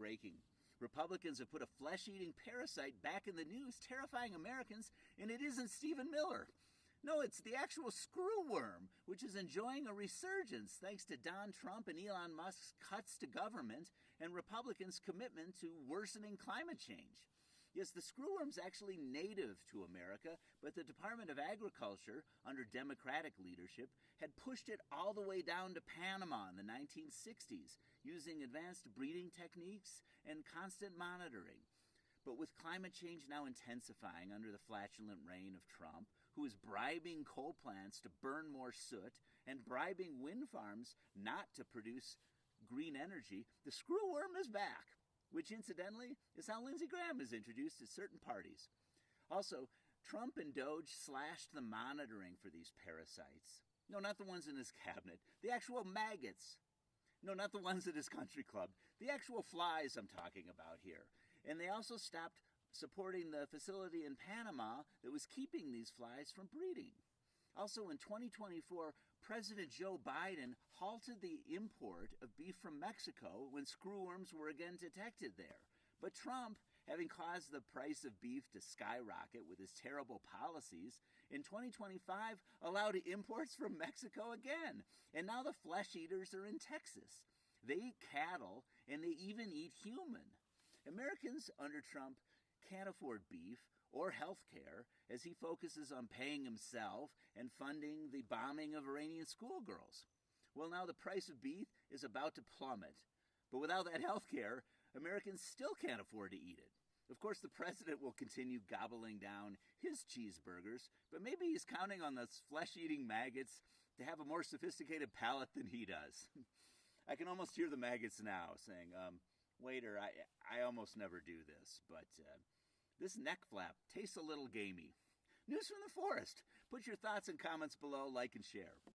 breaking. Republicans have put a flesh-eating parasite back in the news, terrifying Americans, and it isn't Stephen Miller. No, it's the actual screwworm, which is enjoying a resurgence thanks to Trump and Elon Musk's cuts to government and Republicans' commitment to worsening climate change. Yes, the screwworm's actually native to America, but the Department of Agriculture, under Democratic leadership, had pushed it all the way down to Panama in the 1960s, using advanced breeding techniques and constant monitoring. But with climate change now intensifying under the flatulent reign of Trump, who is bribing coal plants to burn more soot and bribing wind farms not to produce green energy, the screwworm is back, which incidentally is how Lindsey Graham is introduced at certain parties. Also, Trump and DOGE slashed the monitoring for these parasites. No, not the ones in his cabinet, the actual maggots. No, not the ones at his country club, the actual flies I'm talking about here. And they also stopped supporting the facility in Panama that was keeping these flies from breeding. Also in 2024, President Joe Biden halted the import of beef from Mexico when screwworms were again detected there. But Trump, having caused the price of beef to skyrocket with his terrible policies, in 2025 allowed imports from Mexico again. And now the flesh eaters are in Texas. They eat cattle and they even eat human. Americans under Trump can't afford beef or health care as he focuses on paying himself and funding the bombing of Iranian schoolgirls. Well, now the price of beef is about to plummet. But without that health care, Americans still can't afford to eat it. Of course, the president will continue gobbling down his cheeseburgers, but maybe he's counting on those flesh-eating maggots to have a more sophisticated palate than he does. I can almost hear the maggots now saying, waiter, I almost never do this, but this neck flap tastes a little gamey. News from the forest. Put your thoughts and comments below, like and share.